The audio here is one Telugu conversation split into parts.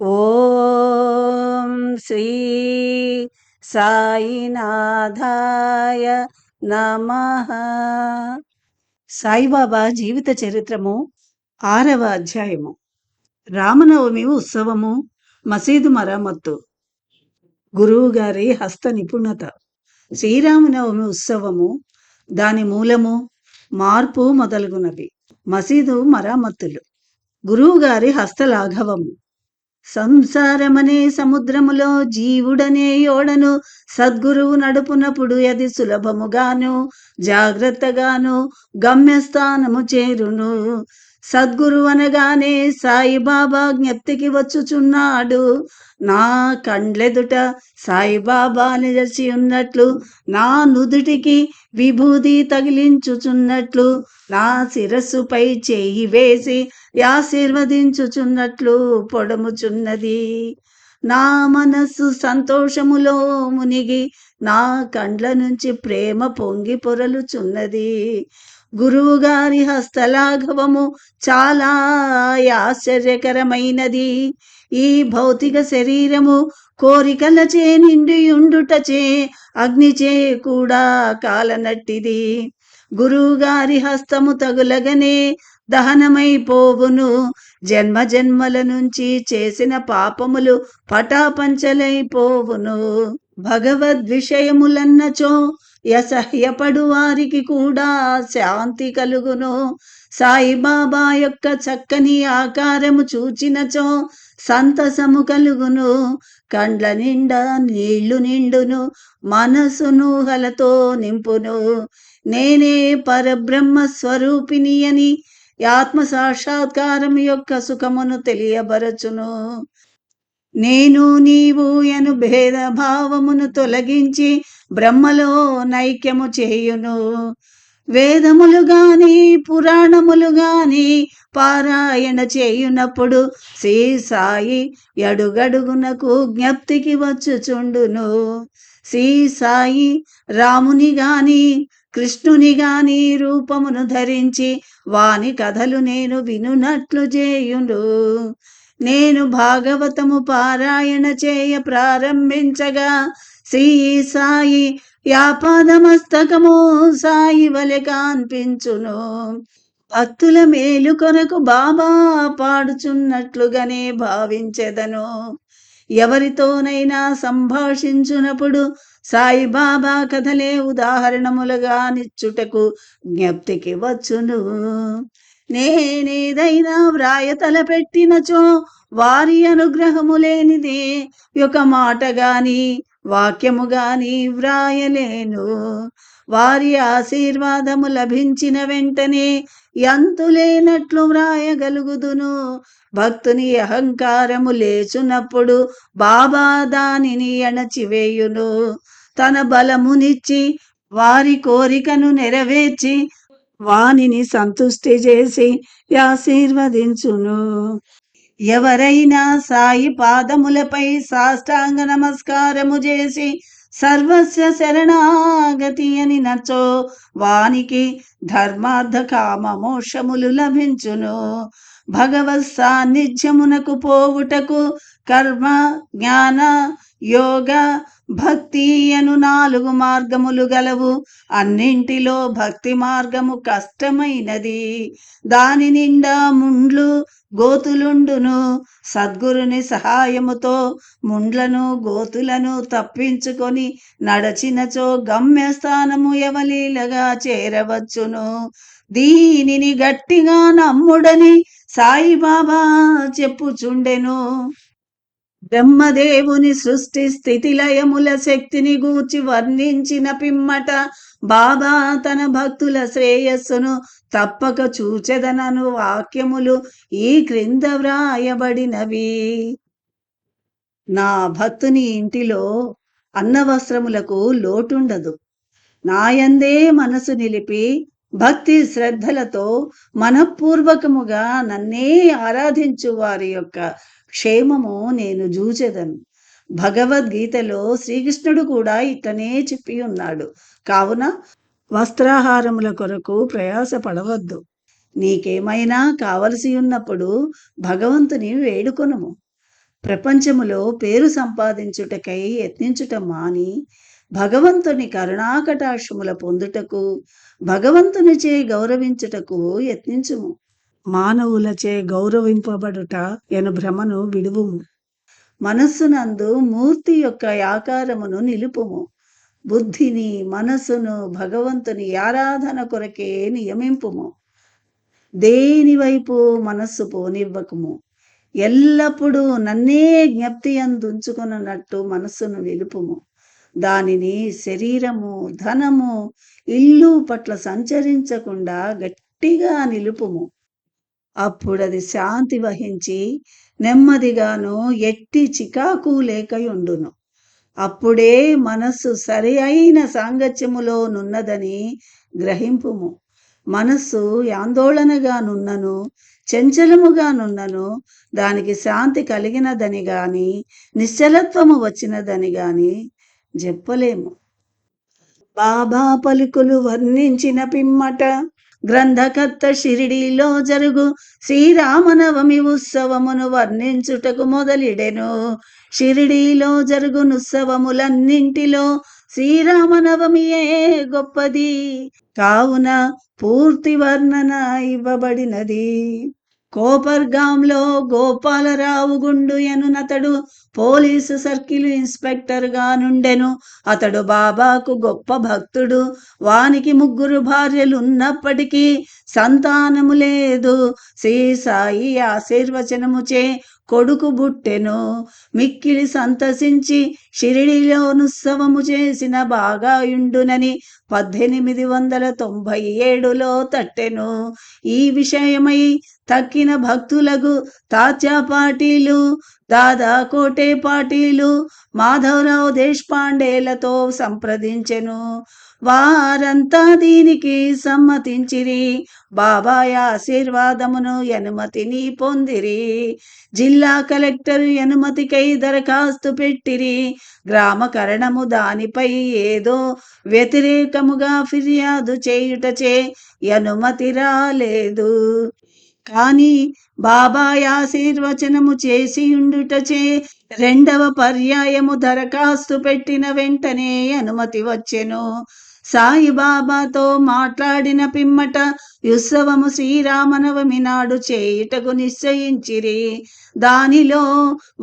ఓం శ్రీ సాయినాథాయ నమః. సాయిబాబా జీవిత చరిత్రము 6వ అధ్యాయము. రామనవమి ఉత్సవము, మసీదు మరమ్మత్తు, గురువు గారి హస్త నిపుణత. శ్రీరామనవమి ఉత్సవము, దాని మూలము, మార్పు మొదలగునవి. మసీదు మరమ్మత్తులు, గురువు గారి హస్తలాఘవము. సంసారమనే సముద్రములో జీవుడనే యోడను సద్గురువు నడుపునప్పుడు అది సులభముగాను జాగ్రత్తగాను గమ్యస్థానము చేరును. సద్గురు అనగానే సాయిబాబా జ్ఞప్తికి వచ్చుచున్నాడు. నా కండ్లెదుట సాయిబాబా నిలిచి ఉన్నట్లు, నా నుదుటికి విభూది తగిలించుచున్నట్లు, నా శిరస్సుపై చేయి వేసి ఆశీర్వదించుచున్నట్లు పొడముచున్నది. నా మనస్సు సంతోషములో మునిగి నా కండ్ల నుంచి ప్రేమ పొంగి పొరలుచున్నది. గురువు గారి హస్తలాఘవము చాలా ఆశ్చర్యకరమైనది. ఈ భౌతిక శరీరము కోరికలచే నిండి ఉండుటచే అగ్నిచే కూడా కాలనట్టిది. గురువు గారి హస్తము తగులగనే దహనమైపోవును. జన్మ జన్మల నుంచి చేసిన పాపములు పటాపంచలైపోవును. భగవద్విషయములన్నచో అసహ్యపడు వారికి కూడా శాంతి కలుగును. సాయిబాబా యొక్క చక్కని ఆకారము చూచినచో సంతసము కలుగును. కండ్ల నిండా నీళ్లు నిండును, మనసును హలతో నింపును. నేనే పరబ్రహ్మ స్వరూపిణి అని ఆత్మ సాక్షాత్కారం యొక్క సుఖమును తెలియబరచును. నేను నీవు ఎను భేదభావమును తొలగించి బ్రహ్మలో నైక్యము చేయును. వేదములు గాని పురాణములు గాని పారాయణ చేయునప్పుడు శ్రీ సాయి అడుగడుగునకు జ్ఞప్తికి వచ్చుచుండును. శ్రీ సాయి రాముని గాని కృష్ణుని గాని రూపమును ధరించి వాని కథలు నేను వినునట్లు చేయును. నేను భాగవతము పారాయణ చేయ ప్రారంభించగా శ్రీ సాయి యాపాదమస్తకము సాయి వలె కాన్పించును. భక్తుల మేలు కొరకు బాబా పాడుచున్నట్లుగానే భావించెదను. ఎవరితోనైనా సంభాషించునప్పుడు సాయిబాబా కథలే ఉదాహరణములుగా నిచ్చుటకు జ్ఞప్తికి వచ్చును. నేనేదైనా వ్రాయ తలపెట్టినచో వారి అనుగ్రహము లేనిదే ఒక మాట గాని వాక్యము గాని వ్రాయలేను. వారి ఆశీర్వాదము లభించిన వెంటనే ఎంతులేనట్లు వ్రాయగలుగుదును. భక్తుని అహంకారము లేచునప్పుడు బాబా దానిని అణచివేయును. తన బలమునిచ్చి వారి కోరికను నెరవేర్చి వానిని సంతుష్టి చేసి ఆశీర్వదించును. ఎవరైనా సాయి పాదములపై సాష్టాంగ నమస్కారము చేసి సర్వస్వ శరణాగతి అని నచ్చో వానికి ధర్మార్థ కామ మోక్షములు లభించును. భగవత్ సాన్నిధ్యమునకు పోవుటకు కర్మ, జ్ఞాన, యోగ, భక్తి అను 4 మార్గములు గలవు. అన్నింటిలో భక్తి మార్గము కష్టమైనది. దాని నిండా ముండ్లు గోతులుండును. సద్గురుని సహాయముతో ముండ్లను గోతులను తప్పించుకొని నడచినచో గమ్యస్థానము ఎవలీలగా చేరవచ్చును. దీనిని గట్టిగా నమ్ముడని సాయిబాబా చెప్పుచుండెను. బ్రహ్మదేవుని సృష్టి స్థితి లయముల శక్తిని గూర్చి వర్ణించిన పిమ్మట బాబా తన భక్తుల శ్రేయస్సును తప్పక చూచెదనను వాక్యములు ఈ క్రింద వ్రాయబడినవి. నా భక్తుని ఇంటిలో అన్నవస్త్రములకు లోటుండదు. నాయందే మనసు నిలిపి భక్తి శ్రద్ధలతో మనఃపూర్వకముగా నన్నే ఆరాధించు వారి యొక్క క్షేమము నేను చూచెదను. భగవద్గీతలో శ్రీకృష్ణుడు కూడా ఇట్లనే చెప్పి ఉన్నాడు. కావున వస్త్రాహారముల కొరకు ప్రయాస పడవద్దు. నీకేమైనా కావలసి ఉన్నప్పుడు భగవంతుని వేడుకొనుము. ప్రపంచములో పేరు సంపాదించుటకై యత్నించుట మాని భగవంతుని కరుణాకటాక్షముల పొందుటకు భగవంతునిచే గౌరవించుటకు యత్నించుము. మానవులచే గౌరవింపబడుట ఎను భ్రమను విడువుము. మనస్సునందు మూర్తి యొక్క ఆకారమును నిలుపుము. బుద్ధిని మనస్సును భగవంతుని ఆరాధన కొరకే నియమింపుము. దేని వైపు మనస్సు పోనివ్వకుము. ఎల్లప్పుడూ నన్నే జ్ఞప్తి అందుంచుకొనున్నట్టు మనస్సును నిలుపుము. దానిని శరీరము, ధనము, ఇల్లు పట్ల సంచరించకుండా గట్టిగా నిలుపుము. అప్పుడది శాంతి వహించి నెమ్మదిగాను ఎట్టి చికాకు లేకయుండును. అప్పుడే మనస్సు సరి అయిన సాంగత్యములో నున్నదని గ్రహింపుము. మనస్సు ఆందోళనగానున్నను, చంచలముగానున్నను, దానికి శాంతి కలిగినదని గాని నిశ్చలత్వము వచ్చినదని గాని చెప్పలేము. బాబా పలుకులు వర్ణించిన పిమ్మట గ్రంథకర్త షిరిడీలో జరుగు శ్రీరామనవమి ఉత్సవమును వర్ణించుటకు మొదలిడెను. షిరిడీలో జరుగునుత్సవములన్నింటిలో శ్రీరామనవమియే గొప్పది కావున పూర్తి వర్ణన ఇవ్వబడినది. కోపర్గాంలో గోపాలరావు గుండు ఎనునతడు పోలీసు సర్కిల్ ఇన్స్పెక్టర్ గా నుండెను. అతడు బాబాకు గొప్ప భక్తుడు. వానికి 3 భార్యలున్నప్పటికీ సంతానము లేదు. శ్రీ సాయి ఆశీర్వచనముచే కొడుకు బుట్టెను. మిక్కిలి సంతసించి షిరిడిలోనుత్సవము చేసిన బాగాయుండునని 1897లో తట్టెను. ఈ విషయమై తక్కిన భక్తులకు తాత్యా పాటీలు, దాదా కోటే పాటీలు, మాధవరావు దేశపాండేలతో సంప్రదించెను. వారంతా దీనికి సమ్మతించిరి. బాబాయ్ ఆశీర్వాదమును అనుమతిని పొందిరి. జిల్లా కలెక్టర్ అనుమతికై దరఖాస్తు పెట్టిరి. గ్రామకరణము దానిపై ఏదో వ్యతిరేకముగా ఫిర్యాదు చేయుటచే అనుమతి రాలేదు. కాని బాబాయ్ ఆశీర్వచనము చేసి ఉండుటచే 2వ పర్యాయము దరఖాస్తు పెట్టిన వెంటనే అనుమతి వచ్చెను. సాయిబాబాతో మాట్లాడిన పిమ్మట ఉత్సవము శ్రీరామనవమి నాడు చేయుటకు నిశ్చయించిరి. దానిలో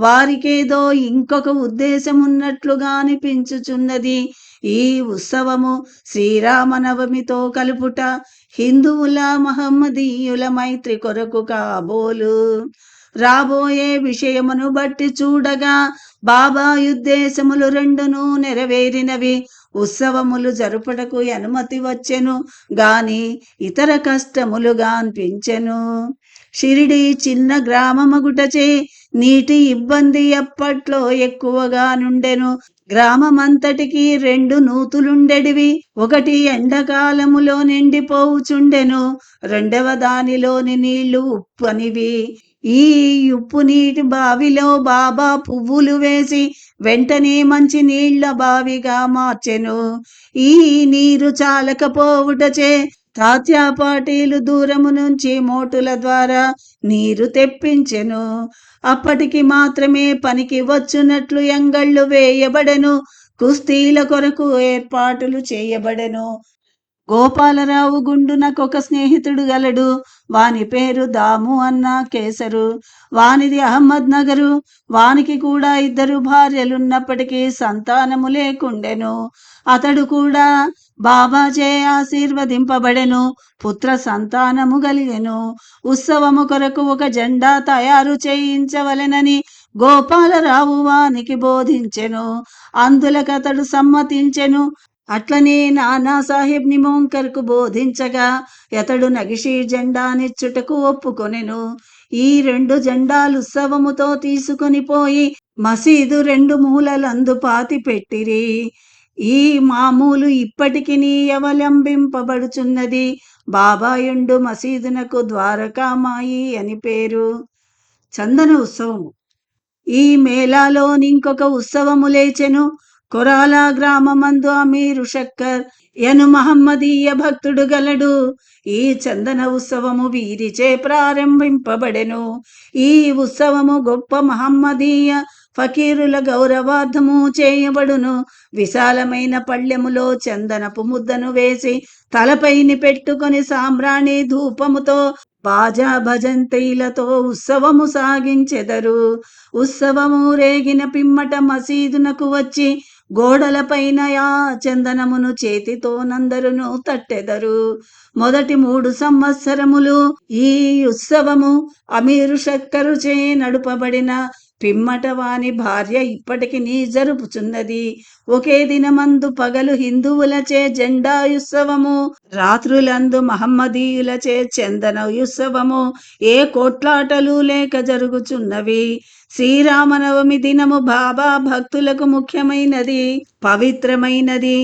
వారికేదో ఇంకొక ఉద్దేశమున్నట్లుగా అనిపించుచున్నది. ఈ ఉత్సవము శ్రీరామనవమితో కలుపుట హిందువుల మహమ్మదీయుల మైత్రి కొరకు కాబోలు. రాబోయే విషయమును బట్టి చూడగా బాబా ఉద్దేశములు 2 నెరవేరినవి. ఉత్సవములు జరుపుటకు అనుమతి వచ్చెను గాని ఇతర కష్టములుగా అనిపించెను. షిరిడి చిన్న గ్రామమగుటచే నీటి ఇబ్బంది అప్పట్లో ఎక్కువగా నుండెను. గ్రామమంతటికి 2 నూతులుండెడివి. ఒకటి ఎండాకాలములో నిండిపోవుచుండెను. 2వ దానిలోని నీళ్లు ఉప్పనివి. ఈ ఉప్పు నీటి బావిలో బాబా పువ్వులు వేసి వెంటనే మంచి నీళ్ల బావిగా మార్చెను. ఈ నీరు చాలకపోవుటచే తాత్యా పాటీలు దూరము నుంచి మోటుల ద్వారా నీరు తెప్పించెను. అప్పటికి మాత్రమే పనికి వచ్చునట్లు ఎంగళ్ళు వేయబడెను. కుస్తీల కొరకు ఏర్పాటులు చేయబడెను. గోపాలరావు గుండునకొక స్నేహితుడు గలడు. వాని పేరు దాము అన్న కేసరు. వానిది అహ్మద్ నగరు. వానికి కూడా 2 భార్యలున్నప్పటికీ సంతానము లేకుండెను. అతడు కూడా బాబాచే ఆశీర్వదింపబడెను. పుత్ర సంతానము కలిగెను. ఉత్సవము కొరకు ఒక జెండా తయారు చేయించవలెనని గోపాలరావు వానికి బోధించెను. అందులకతడు సమ్మతించెను. అట్లనే నానాసాహెబ్ నిమోంకర్కు బోధించగా అతడు నగిషీ జెండానిచ్చుటకు ఒప్పుకొనెను. ఈ 2 జెండాలు ఉత్సవముతో తీసుకొని పోయి మసీదు 2 మూలలందు పాతి పెట్టిరి. ఈ మామూలు ఇప్పటికినీ అవలంబింపబడుచున్నది. బాబాయుండు మసీదునకు ద్వారకామాయి అని పేరు. చందన ఉత్సవము. ఈ మేళాలో ఇంకొక ఉత్సవము లేచెను. కొరాల గ్రామమందు అమీరు షక్కర్ ఎను మహమ్మదీయ భక్తుడు గలడు. ఈ చందన ఉత్సవము వీరిచే ప్రారంభింపబడెను. ఈ ఉత్సవము గొప్ప మహమ్మదీయ ఫకీరుల గౌరవార్థము చేయబడును. విశాలమైన పళ్ళెములో చందనపు ముద్దను వేసి తలపైని పెట్టుకొని సాంబ్రాణి ధూపముతో బాజా భజంతీలతో ఉత్సవము సాగించెదరు. ఉత్సవము రేగిన పిమ్మట మసీదునకు వచ్చి గోడలపైన ఆ చందనమును చేతితో నందరును తట్టెదరు. మొదటి 3 సంవత్సరములు ఈ ఉత్సవము అమీరు షక్కరుచే నడుపబడిన పిమ్మట వాని భార్య ఇప్పటికి జరుపుచున్నది. ఒకే దినమందు పగలు హిందువులచే జెండా ఉత్సవము, రాత్రులందు మహమ్మదీయులచే చందన ఉత్సవము, ఏ కోట్లాటలు లేక జరుగుచున్నవి. శ్రీరామనవమి దినము బాబా భక్తులకు ముఖ్యమైనది, పవిత్రమైనది.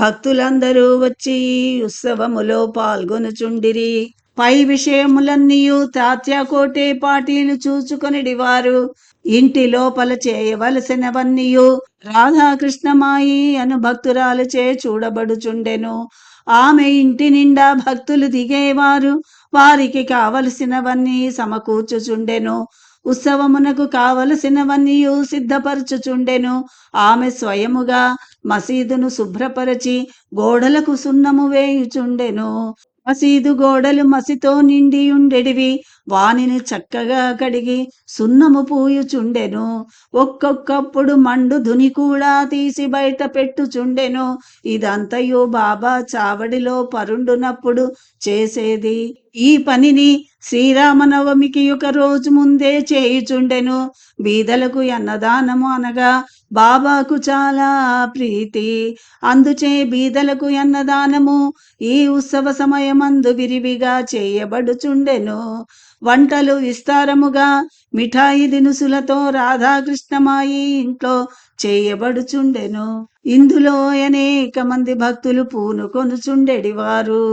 భక్తులందరూ వచ్చి ఈ ఉత్సవములో పాల్గొనుచుండిరి. పై విషయములన్నీయు తాత్యాకోటే పాటీలు చూచుకొనిడివారు. ఇంటి లోపల చేయవలసినవన్నీయు రాధాకృష్ణమాయి అను భక్తురాలుచే చూడబడుచుండెను. ఆమె ఇంటి నిండా భక్తులు దిగేవారు. వారికి కావలసినవన్నీ సమకూర్చుచుండెను. ఉత్సవమునకు కావలసినవన్నీ సిద్ధపరచుచుండెను. ఆమె స్వయముగా మసీదును శుభ్రపరచి గోడలకు సున్నము వేయుచుండెను. మసీదు గోడలు మసితో నిండి ఉండెడివి. వానిని చక్కగా కడిగి సున్నము పూయుచుండెను. ఒక్కొక్కప్పుడు మండు ధుని కూడా తీసి బయట పెట్టుచుండెను. ఇదంతయు బాబా చావడిలో పరుండునప్పుడు చేసేది. ఈ పనిని శ్రీరామనవమికి 1 రోజు ముందే చేయుచుండెను. బీదలకు అన్నదానము అనగా బాబాకు చాలా ప్రీతి. అందుచే బీదలకు అన్నదానము ఈ ఉత్సవ సమయమందు విరివిగా చేయబడుచుండెను. వంటలు విస్తారముగా మిఠాయి దినుసులతో రాధాకృష్ణమాయి ఇంట్లో చేయబడుచుండెను. ఇందులో అనేక మంది భక్తులు పూనుకొనుచుండెడివారు.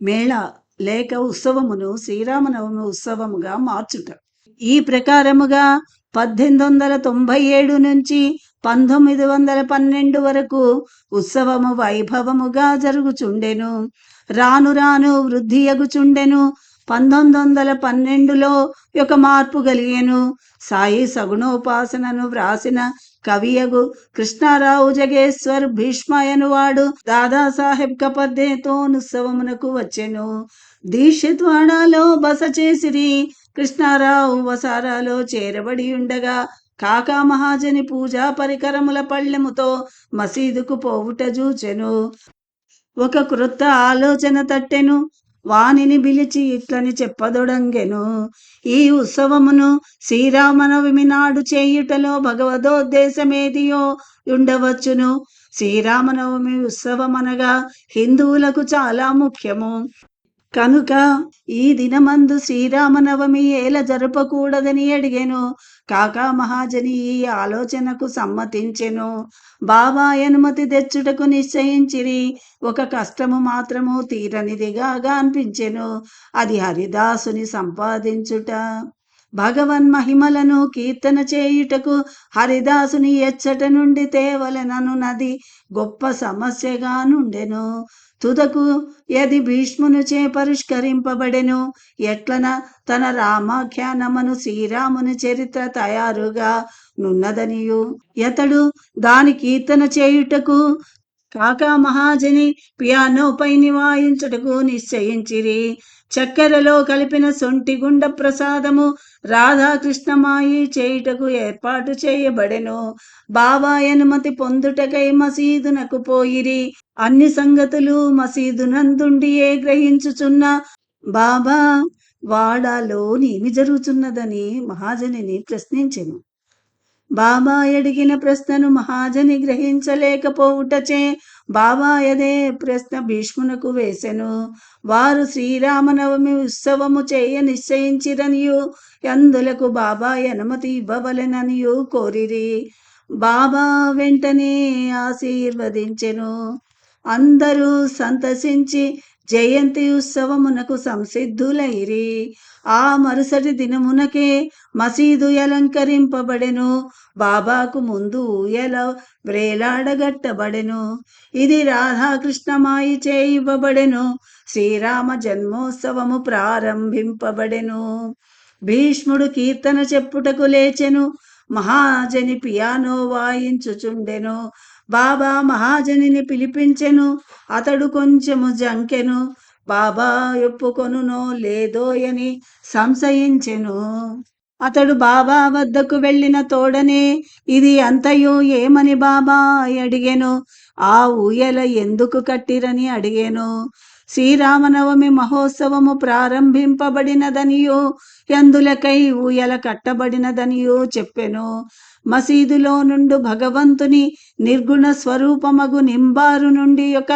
మేళ లేక ఉత్సవమును శ్రీరామనవమి ఉత్సవముగా మార్చుట. ఈ ప్రకారముగా 1897 నుంచి 1912 వరకు ఉత్సవము వైభవముగా జరుగుచుండెను. రాను రాను వృద్ధి అగుచుండెను. 1912లో 1 మార్పు కలిగెను. సాయి సగుణోపాసనను వ్రాసిన కవియగు కృష్ణారావు జగేశ్వర్ భీష్మయనువాడు దాదాసాహెబ్ కపర్దేతో ఉత్సవమునకు వచ్చెను. దీక్షిత్వాడాలో బస చేసిరి. కృష్ణారావు వసారాలో చేరబడి ఉండగా కాకా మహాజని పూజా పరికరముల పళ్ళెముతో మసీదుకు పోవుట చూచెను. ఒక క్రొత్త ఆలోచన తట్టెను. వానిని పిలిచి ఇట్లని చెప్పదొడంగెను. ఈ ఉత్సవమును శ్రీరామనవమి నాడు చేయుటలో భగవదోద్దేశమేదియో ఉండవచ్చును. శ్రీరామనవమి ఉత్సవమనగా హిందువులకు చాలా ముఖ్యము. కనుక ఈ దినమందు శ్రీరామనవమి ఏల జరపకూడదని అడిగెను. కాకా మహాజని ఈ ఆలోచనకు సమ్మతించెను. బాబా అనుమతి తెచ్చుటకు నిశ్చయించిరి. ఒక కష్టము మాత్రము తీరనిదిగా అనిపించెను. అది హరిదాసుని సంపాదించుట. భగవన్ మహిమలను కీర్తన చేయుటకు హరిదాసుని ఎచ్చట నుండి తేవలెననున్నది గొప్ప సమస్యగా నుండెను. తుదకు యది భీష్మునిచే పరిష్కరింపబడెను. ఎట్లన తన రామాఖ్యానమును శ్రీరాముని చరిత్ర తయారుగా నున్నదనియు యతడు దాని కీర్తన చేయుటకు కాకా మహాజని పియానోపై వాయించుటకు నిశ్చయించిరి. చక్కెరలో కలిపిన సొంటి గుండ ప్రసాదము రాధాకృష్ణమాయి చేయుటకు ఏర్పాటు చేయబడెను. బాబా అనుమతి పొందుటకై మసీదునకు పోయిరి. అన్ని సంగతులు మసీదునందుండియే గ్రహించుచున్న బాబా వాడాలో ఏమి జరుగుతున్నదని మహాజనిని ప్రశ్నించెను. బాబా అడిగిన ప్రశ్నను మహాజని గ్రహించలేకపోవుటచే బాబా అదే ప్రశ్న భీష్మునకు వేసెను. వారు శ్రీరామనవమి ఉత్సవము చేయ నిశ్చయించిరనియు అందులకు బాబా అనుమతి ఇవ్వవలెననియు కోరిరి. బాబా వెంటనే ఆశీర్వదించెను. అందరూ సంతసించి జయంతి ఉత్సవమునకు సంసిద్ధులైరి. ఆ మరుసటి దినమునకే మసీదు అలంకరింపబడెను. బాబాకు ముందు ఊయల వ్రేలాడగట్టబడెను. ఇది రాధాకృష్ణమాయి చేయివ్వబడెను. శ్రీరామ జన్మోత్సవము ప్రారంభింపబడెను. భీష్ముడు కీర్తన చెప్పుటకు లేచెను. మహాజని పియానో వాయించుచుండెను. బాబా మహాజనిని పిలిపించెను. అతడు కొంచెము జంకెను. బాబా ఒప్పుకొనునో లేదోయని సంశయించెను. అతడు బాబా వద్దకు వెళ్ళిన తోడనే ఇది అంతయు ఏమని బాబా అడిగెను. ఆ ఊయల ఎందుకు కట్టిరని అడిగెను. శ్రీరామనవమి మహోత్సవము ప్రారంభింపబడినదనియో ఎందులకై ఊయల కట్టబడినదనియో చెప్పెను. మసీదులో నుండి భగవంతుని నిర్గుణ స్వరూపమగు నింబారు నుండి ఒక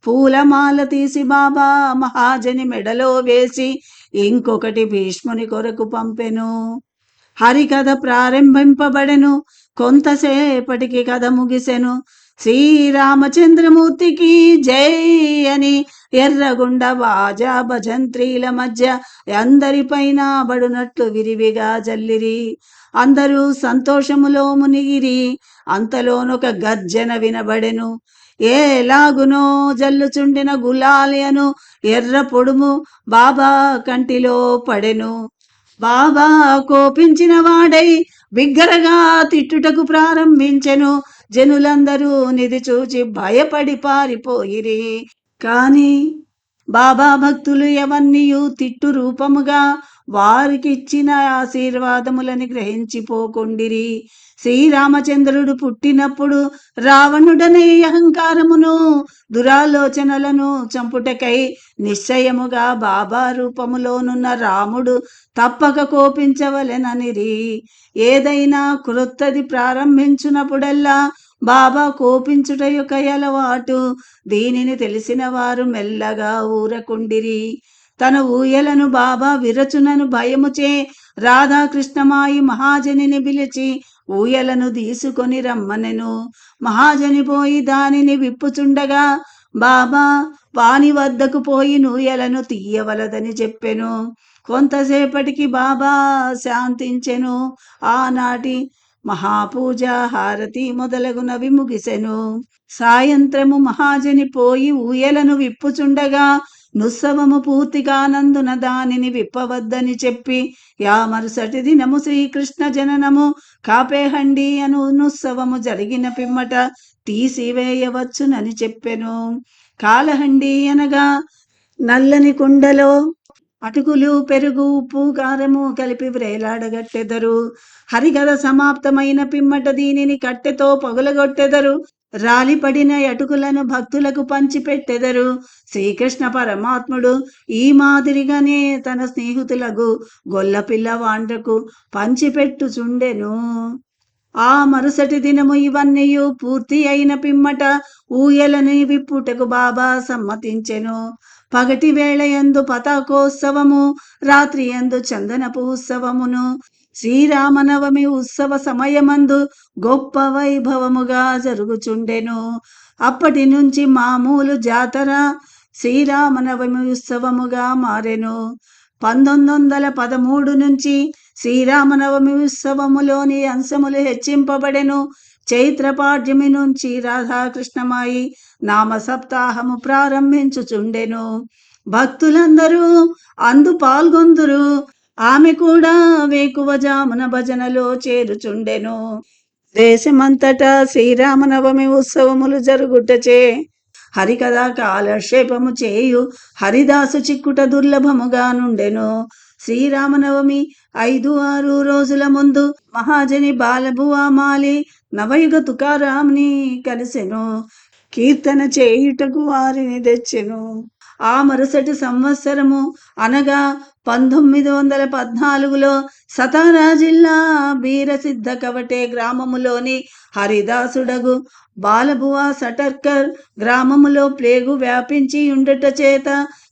పూలమాల తీసి బాబా మహాజని మెడలో వేసి ఇంకొకటి భీష్ముని కొరకు పంపెను. హరికథ ప్రారంభింపబడెను. కొంతసేపటికి కథ ముగిసెను. శ్రీరామచంద్రమూర్తికి జై అని ఎర్రగుండ బాజా భజంత్రీల మధ్య అందరిపైన బడునట్లు విరివిగా జల్లిరి. అందరూ సంతోషములో మునిగిరి. అంతలోనొక గర్జన వినబడెను. ఏలాగునో జల్లుచుండిన గులాలియను ఎర్ర పొడుము బాబా కంటిలో పడెను. బాబా కోపించిన వాడై బిగ్గరగా తిట్టుటకు ప్రారంభించెను. జనులందరూ నిధి చూచి భయపడి పారిపోయిరి. కాని బాబా భక్తులు ఎవన్నీయు తిట్టు రూపముగా వారికిచ్చిన ఆశీర్వాదములని గ్రహించిపోకుండిరి. శ్రీరామచంద్రుడు పుట్టినప్పుడు రావణుడనే అహంకారమును దురాలోచనలను చంపుటకై నిశ్చయముగా బాబా రూపములోనున్న రాముడు తప్పక కోపించవలెననిరి. ఏదైనా క్రొత్తది ప్రారంభించినప్పుడల్లా బాబా కోపించుట యొక్క అలవాటు. దీనిని తెలిసిన వారు మెల్లగా ఊరకుండిరి. తన ఊయలను బాబా విరచునను భయముచే రాధాకృష్ణమాయి మహాజనిని పిలిచి ఊయలను తీసుకొని రమ్మనెను. మహాజని పోయి దానిని విప్పుచుండగా బాబా వాని వద్దకు పోయి నూయలను తీయవలదని చెప్పెను. కొంతసేపటికి బాబా శాంతించెను. ఆనాటి మహాపూజ హారతి మొదలగునవి ముగిసెను. సాయంత్రము మహాజని పోయి ఊయలను విప్పుచుండగా నుత్సవము పూర్తిగానందున దానిని విప్పవద్దని చెప్పి మరుసటి దినము శ్రీకృష్ణ జననము కాపేహండి అను నుత్సవము జరిగిన పిమ్మట తీసివేయవచ్చునని చెప్పెను. కాలహండి అనగా నల్లని కుండలో అటుకులు, పెరుగు, ఉప్పు, కారము కలిపి వ్రేలాడగట్టెదరు. హరికథ సమాప్తమైన పిమ్మట దీనిని కట్టెతో పగులగొట్టెదరు. రాలిపడిన అటుకులను భక్తులకు పంచిపెట్టెదరు. శ్రీకృష్ణ పరమాత్ముడు ఈ మాదిరిగానే తన స్నేహితులకు గొల్ల పిల్లవాండ్రకు పంచిపెట్టుచుండెను. ఆ మరుసటి దినము ఇవన్నీ పూర్తి అయిన పిమ్మట ఊయలని విప్పుటకు బాబా సమ్మతించెను. పగటి వేళ యందు పతాకోత్సవము, రాత్రి యందు చందనపు ఉత్సవమును, శ్రీరామనవమి ఉత్సవ సమయమందు గొప్ప వైభవముగా జరుగుచుండెను. అప్పటి నుంచి మామూలు జాతర శ్రీరామనవమి ఉత్సవముగా మారెను. 1913 నుంచి శ్రీరామనవమి ఉత్సవములోని అంశములు హెచ్చింపబడెను. చైత్రపాడ్యమి నుంచి రాధాకృష్ణమాయి నామ సప్తాహము ప్రారంభించుచుండెను. భక్తులందరూ అందు పాల్గొందురు. ఆమె కూడా వేకువజామున భజనలో చేరుచుండెను. దేశమంతటా శ్రీరామనవమి ఉత్సవములు జరుగుటచే హరికథా కాలక్షేపము చేయు హరిదాసు చిక్కుట దుర్లభముగా నుండెను. శ్రీరామనవమి 5-6 రోజుల ముందు మహాజని బాలబువామాలి నవయుగ తుకారాంని కలిసెను. కీర్తన చేయుటకు వారిని తెచ్చెను. ఆ మరుసటి సంవత్సరము అనగా 1914లో సతారా జిల్లా బీరసిద్ధ కవటే గ్రామములోని హరిదాసుడగు బాలబువా సటర్కర్ గ్రామములో ప్లేగు వ్యాపించి ఉండుట చేత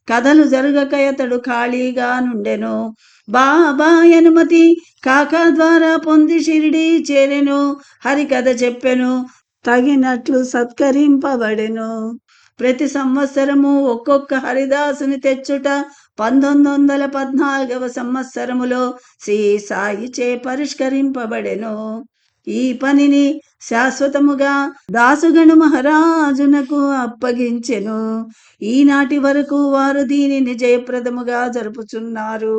కథలు జరగక అతడు ఖాళీగా నుండెను. బాబా అనుమతి కాకా ద్వారా పొంది షిరిడి చేరెను. హరికథ చెప్పెను. తగినట్లు సత్కరింపబడెను. ప్రతి సంవత్సరము ఒక్కొక్క హరిదాసుని తెచ్చుట 1914వ సంవత్సరములో శ్రీ సాయిచే పరిష్కరింపబడెను. ఈ పనిని శాశ్వతముగా దాసుగణ మహారాజునకు అప్పగించెను. ఈనాటి వరకు వారు దీనిని జయప్రదముగా జరుపుచున్నారు.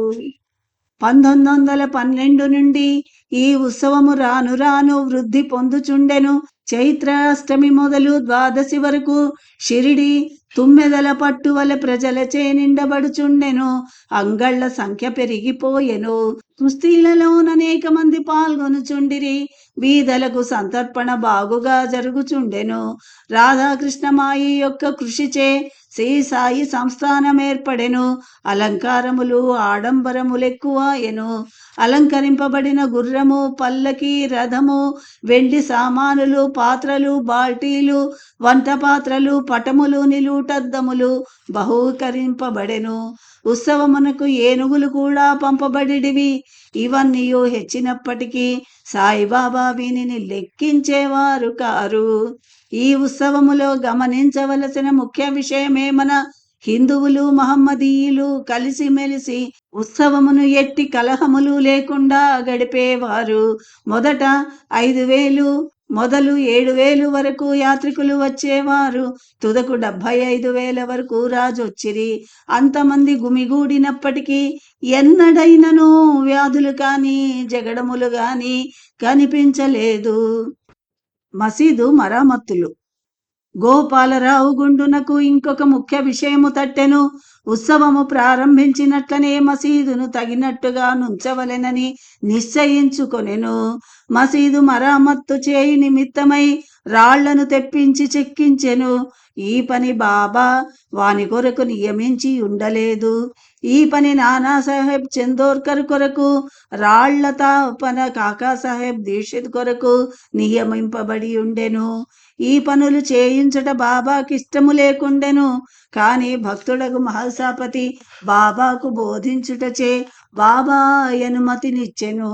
1912 నుండి ఈ ఉత్సవము రాను రాను వృద్ధి పొందుచుండెను. చైత్రాష్టమి మొదలు ద్వాదశి వరకు షిరిడి తుమ్మెదల పట్టువల ప్రజలచే నిండబడుచుండెను. అంగళ్ళ సంఖ్య పెరిగిపోయెను. కుస్తీలలోననేక మంది పాల్గొనుచుండిరి. బీదలకు సంతర్పణ బాగుగా జరుగుచుండెను. రాధాకృష్ణమాయి యొక్క కృషిచే శ్రీ సాయి సంస్థానం ఏర్పడెను. అలంకారములు ఆడంబరములెక్కువాయెను. అలంకరింపబడిన గుర్రము, పల్లకి, రథము, వెండి సామానులు, పాత్రలు, బాల్టీలు, వంట పాత్రలు, పటములు, నిలువుటద్దములు బహూకరింపబడెను. ఉత్సవమునకు ఏనుగులు కూడా పంపబడివి. ఇవన్నీ హెచ్చినప్పటికీ సాయిబాబా వీనిని లెక్కించేవారు కారు. ఈ ఉత్సవములో గమనించవలసిన ముఖ్య విషయమేమన హిందువులు మహమ్మదీయులు కలిసిమెలిసి ఉత్సవమును ఎట్టి కలహములు లేకుండా గడిపేవారు. మొదట 5,000 మొదలు 7,000 వరకు యాత్రికులు వచ్చేవారు. తుదకు 75,000 వరకు రాజొచ్చిరి. అంతమంది గుమిగూడినప్పటికీ ఎన్నడైనను వ్యాధులు కాని జగడములు గాని కనిపించలేదు. మసీదు మరామత్తులు. గోపాలరావు గుండునకు ఇంకొక ముఖ్య విషయము తట్టెను. ఉత్సవము ప్రారంభించినట్లనే మసీదును తగినట్టుగా నుంచవలెనని నిశ్చయించుకొనెను. మసీదు మరామత్తు చేయి నిమిత్తమై రాళ్లను తెప్పించి చెక్కించెను. ఈ పని బాబా వాని కొరకు నియమించి ఉండలేదు. ఈ పని నానాసాహెబ్ చందోర్కర్ కొరకు, రాళ్ల తాపన కాకాసాహెబ్ దీక్షిత్ కొరకు నియమింపబడి ఉండెను. ఈ పనులు చేయించట బాబాకి ఇష్టము లేకుండెను. కాని భక్తుడకు మహల్సాపతి బాబాకు బోధించుటచే బాబా అనుమతినిచ్చెను.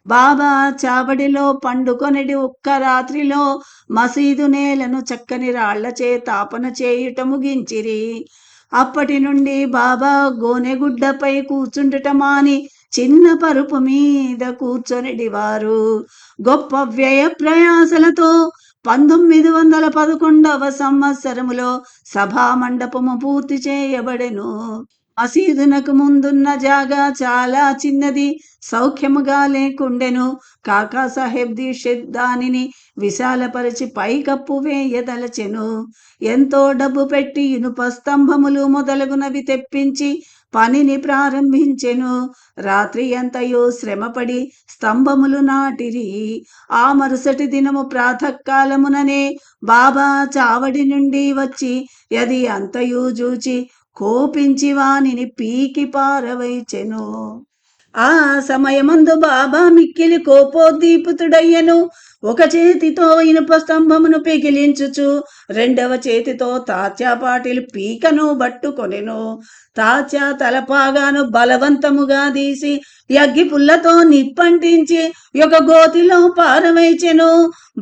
బాబా చావడిలో పండుకొనిడి ఒక్క రాత్రిలో మసీదు నేలను చక్కని రాళ్లచే తాపన చేయుట ముగించిరి. అప్పటి నుండి బాబా గోనెగుడ్డపై కూర్చుండుట మాని చిన్న పరుపు మీద కూర్చొనిడివారు. గొప్ప వ్యయ ప్రయాసలతో 1911వ సంవత్సరములో సభా మండపము పూర్తి చేయబడెను. మసీదునకు ముందున్న జాగా చాలా చిన్నది, సౌఖ్యముగా లేకుండెను. కాకాసాహెబ్ దీక్షిత్ దానిని విశాలపరిచి పైకప్పు వేయదలచెను. ఎంతో డబ్బు పెట్టి ఇనుప స్తంభములు మొదలగునవి తెప్పించి పనిని ప్రారంభించెను. రాత్రి అంతయో శ్రమపడి స్తంభములు నాటిరి. ఆ మరుసటి దినము ప్రాతకాలముననే బాబా చావడి నుండి వచ్చి అది అంతయు చూచి కోపించి వానిని పీకి పారవైచెను. ఆ సమయమందు బాబా మిక్కిలి కోపోద్దీపితుడయ్యను. ఒక చేతితో ఇనుప స్తంభమును పిగిలించుచు రెండవ చేతితో తాత్యా పాటిల్ పీకను పట్టుకొనెను. తాత్యా తలపాగాను బలవంతముగా తీసి యగ్గి పుల్లతో నిప్పంటించి ఒక గోతిలో పారవేచెను.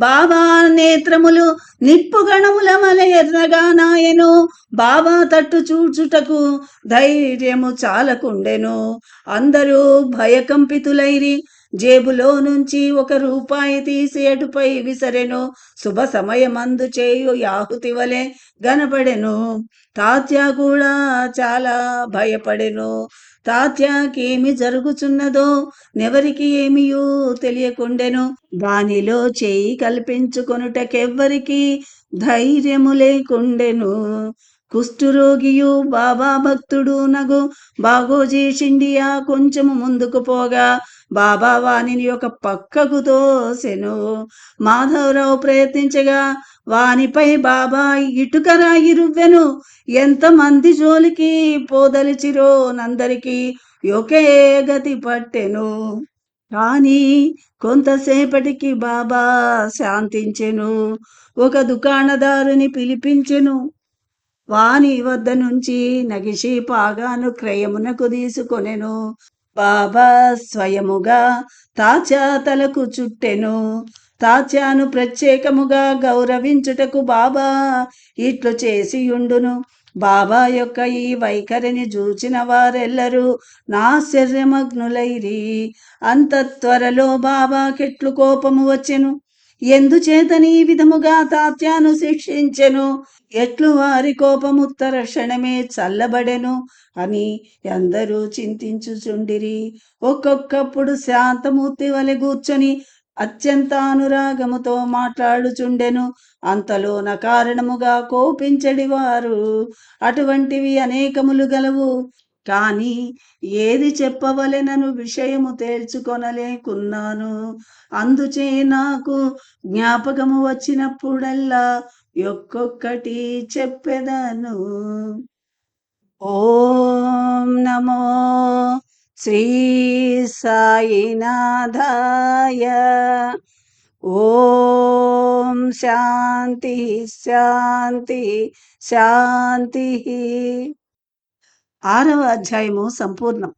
బాబా నేత్రములు నిప్పు గణముల వలె ఎర్రగా నాయెను. బాబా తట్టు చూచుటకు ధైర్యము చాలకుండెను. అందరూ భయకంపితులైరి. జేబులో నుంచి ₹1 తీసి అటుపై విసరెను. శుభ సమయమందు చేయు యాహుతి వలె గనపడెను. తాత్యా కూడా చాలా భయపడెను. తాత్యాకేమి జరుగుచున్నదో నెవరికి ఏమియూ తెలియకుండెను. దానిలో చేయి కల్పించుకొనుటకెవ్వరికి ధైర్యము లేకుండెను. కుష్ఠరోగియు బాబా భక్తుడు నగు బాగోజీ షిండియా కొంచెము ముందుకు పోగా బాబా వానిని ఒక పక్కకు తోసెను. మాధవరావు ప్రయత్నించగా వానిపై బాబా ఇటుక రాయి రువ్వెను. ఎంతమంది జోలికి పోదలిచిరో నందరికీ ఒకే గతి పట్టెను. కానీ కొంతసేపటికి బాబా శాంతించెను. ఒక దుకాణదారుని పిలిపించెను. వాని వద్ద నుంచి నగిషి పాగాను క్రయమునకు తీసుకొనెను. బాబా స్వయముగా తాత్యా తలకు చుట్టెను. తాత్యాను ప్రత్యేకముగా గౌరవించుటకు బాబా ఇట్లు చేసియుండును. బాబా యొక్క ఈ వైఖరిని చూచిన వారెల్లరూ నాశ్చర్యమగ్నులైరి. అంత త్వరలో బాబాకెట్లు కోపము వచ్చెను, ఎందుచేతని ఈ విధముగా తాత్యాను శిక్షించెను, ఎట్లు వారి కోపము తక్షణమే చల్లబడెను అని అందరూ చింతించుచుండిరి. ఒక్కొక్కప్పుడు శాంతమూర్తి వలె కూర్చొని అత్యంత అనురాగముతో మాట్లాడుచుండెను. అంతలోన కారణముగా కోపించడి వారు అటువంటివి అనేకములు గలవు. కాని ఏది చెప్పవలెనను విషయము తేల్చుకొనలేకున్నాను. అందుచే నాకు జ్ఞాపకము వచ్చినప్పుడల్లా ఒక్కొక్కటి చెప్పెదను. ఓం నమో శ్రీ సాయినాథాయ. ఓం శాంతి శాంతి శాంతి. 6వ అధ్యాయము సంపూర్ణం.